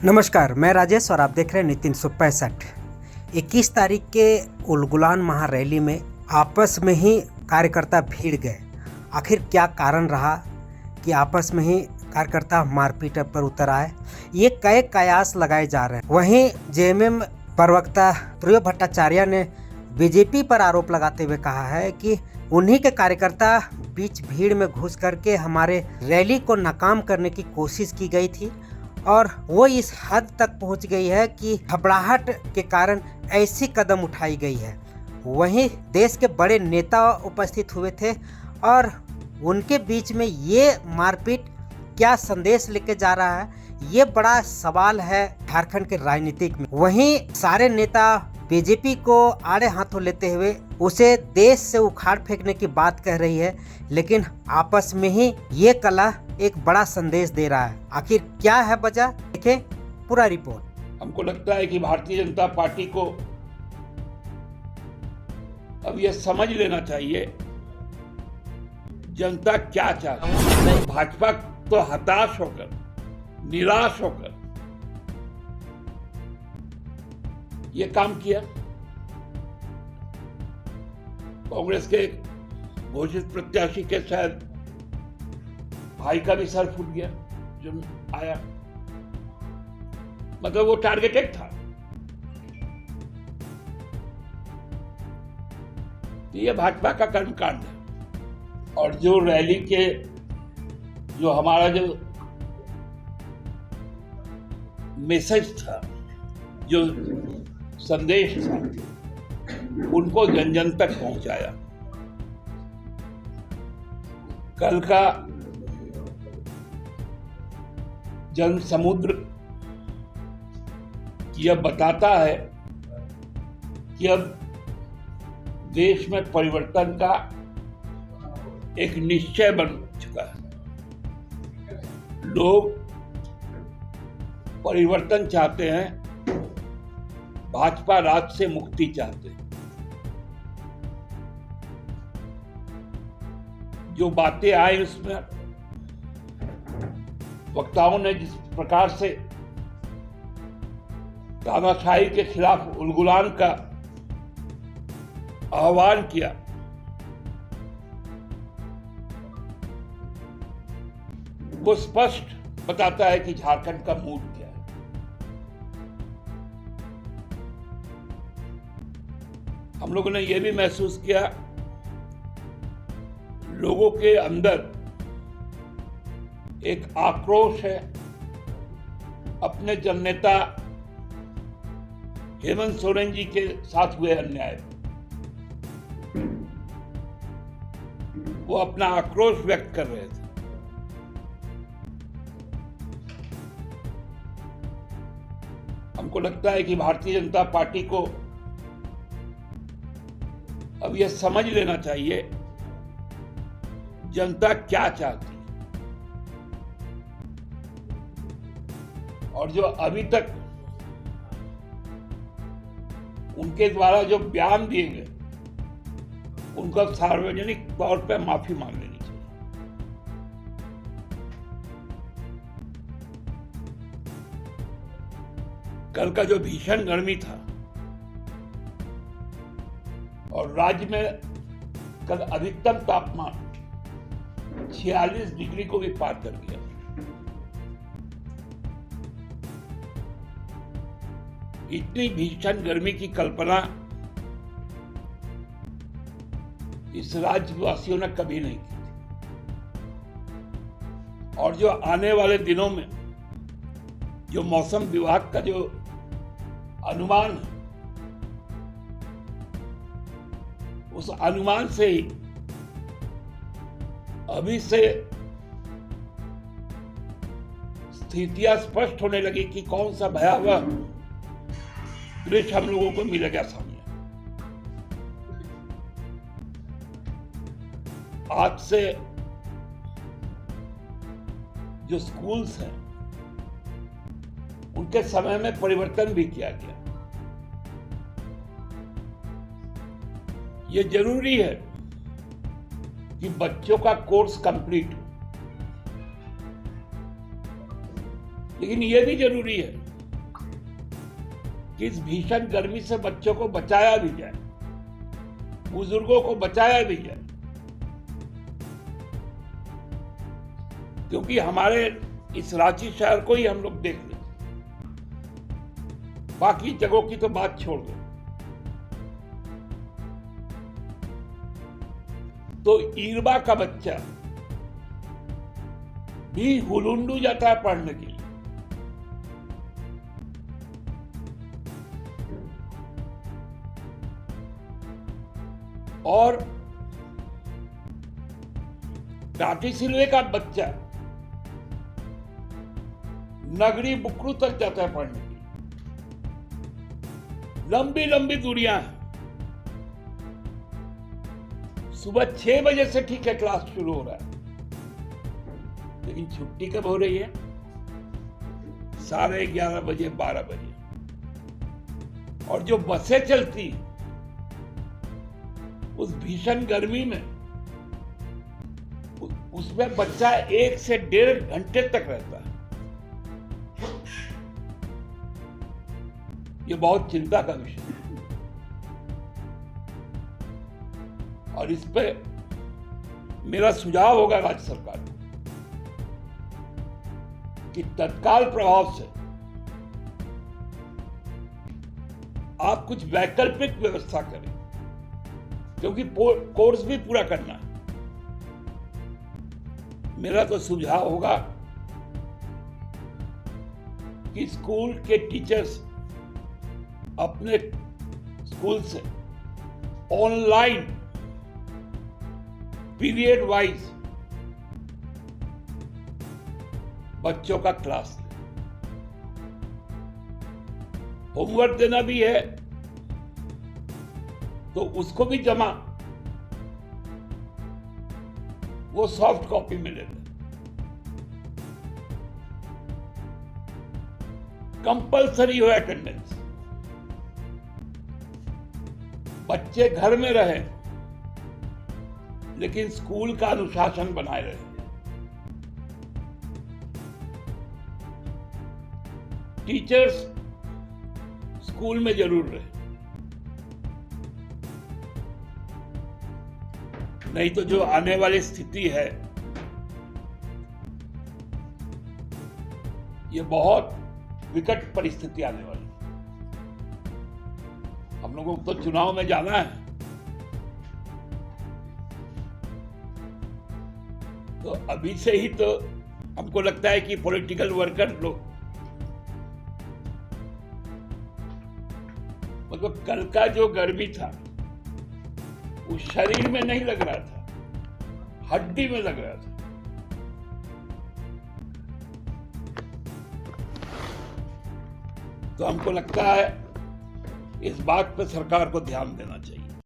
नमस्कार, मैं राजेश और आप देख रहे हैं नितिन 165। 21 तारीख के उलगुलान महारैली में आपस में ही कार्यकर्ता भीड़ गए। आखिर क्या कारण रहा कि आपस में ही कार्यकर्ता मारपीट पर उतर आए? ये कई कयास लगाए जा रहे हैं। वहीं जेएमएम प्रवक्ता प्रियो भट्टाचार्य ने बीजेपी पर आरोप लगाते हुए कहा है कि उन्हीं के कार्यकर्ता बीच भीड़ में घुस करके हमारे रैली को नाकाम करने की कोशिश की गई थी और वो इस हद तक पहुंच गई है कि घबराहट के कारण ऐसी कदम उठाई गई है। वहीं देश के बड़े नेता उपस्थित हुए थे और उनके बीच में ये मारपीट क्या संदेश लेके जा रहा है, ये बड़ा सवाल है झारखंड के राजनीतिक में। वहीं सारे नेता बीजेपी को आड़े हाथों लेते हुए उसे देश से उखाड़ फेंकने की बात कह रही है, लेकिन आपस में ही ये कला एक बड़ा संदेश दे रहा है। आखिर क्या है वजह, देखें पूरा रिपोर्ट। हमको लगता है कि भारतीय जनता पार्टी को अब यह समझ लेना चाहिए जनता क्या चाहती है। भाजपा तो हताश होकर, निराश होकर ये काम किया। कांग्रेस के घोषित प्रत्याशी के शायद भाई का भी सर फूट गया जो आया, मतलब वो टारगेटेड था। ये भाजपा का कर्मकांड है। और जो रैली के जो हमारा जो मैसेज था, जो संदेश था, उनको जन जन तक पहुंचाया। कल का जन समुद्र यह बताता है कि अब देश में परिवर्तन का एक निश्चय बन चुका है। लोग परिवर्तन चाहते हैं, भाजपा राज से मुक्ति चाहते हैं। जो बातें आई उसमें वक्ताओं ने जिस प्रकार से तानाशाही के खिलाफ उलगुलान का आह्वान किया, वो स्पष्ट बताता है कि झारखंड का मूड क्या है। हम लोगों ने यह भी महसूस किया, लोगों के अंदर एक आक्रोश है अपने जननेता हेमंत सोरेन जी के साथ हुए अन्याय। वो अपना आक्रोश व्यक्त कर रहे थे। हमको लगता है कि भारतीय जनता पार्टी को अब यह समझ लेना चाहिए जनता क्या चाहती है। और जो अभी तक उनके द्वारा जो बयान दिए गए, उनका सार्वजनिक तौर पर माफी मांग लेनी चाहिए। कल का जो भीषण गर्मी था और राज्य में कल अधिकतम तापमान 46 डिग्री को भी पार कर गया। इतनी भीषण गर्मी की कल्पना इस राज्यवासियों ने कभी नहीं की थी। और जो आने वाले दिनों में जो मौसम विभाग का जो अनुमान है, उस अनुमान से ही अभी से स्थितियां स्पष्ट होने लगी कि कौन सा भयावह दृश्य हम लोगों को मिलेगा सामने। आज से जो स्कूल्स हैं, उनके समय में परिवर्तन भी किया गया। ये जरूरी है कि बच्चों का कोर्स कंप्लीट हो, लेकिन यह भी जरूरी है कि इस भीषण गर्मी से बच्चों को बचाया भी जाए, बुजुर्गों को बचाया भी जाए, क्योंकि हमारे इस रांची शहर को ही हम लोग देख लें, बाकी जगहों की तो बात छोड़ दो। तो ईरबा का बच्चा भी हुलुंडू जाता है पढ़ने के लिए। और टाटी सिलवे का बच्चा नगरी बुकरू तक जाता है पढ़ने के लिए। लंबी लंबी दूरियां हैं। सुबह 6 बजे से ठीक है क्लास शुरू हो रहा है, लेकिन छुट्टी कब हो रही है? 11:30 बजे, 12 बजे। और जो बसें चलती हैं, उस भीषण गर्मी में उसमें बच्चा 1 से 1.5 घंटे तक रहता है। ये बहुत चिंता का विषय है। और इस पे मेरा सुझाव होगा राज्य सरकार को कि तत्काल प्रभाव से आप कुछ वैकल्पिक व्यवस्था करें, क्योंकि कोर्स भी पूरा करना है। मेरा तो सुझाव होगा कि स्कूल के टीचर्स अपने स्कूल से ऑनलाइन पीरियड वाइज बच्चों का क्लास लें। होमवर्क देना भी है तो उसको भी जमा वो सॉफ्ट कॉपी में ले लें। कंपल्सरी हो अटेंडेंस, बच्चे घर में रहे लेकिन स्कूल का अनुशासन बनाए रहे। टीचर्स स्कूल में जरूर रहे, नहीं तो जो आने वाली स्थिति है ये बहुत विकट परिस्थिति आने वाली। हम लोगों को तो चुनाव में जाना है, तो अभी से ही तो हमको लगता है कि पॉलिटिकल वर्कर लोग, मतलब कल का जो गर्मी था वो शरीर में नहीं लग रहा था, हड्डी में लग रहा था। तो हमको लगता है इस बात पर सरकार को ध्यान देना चाहिए।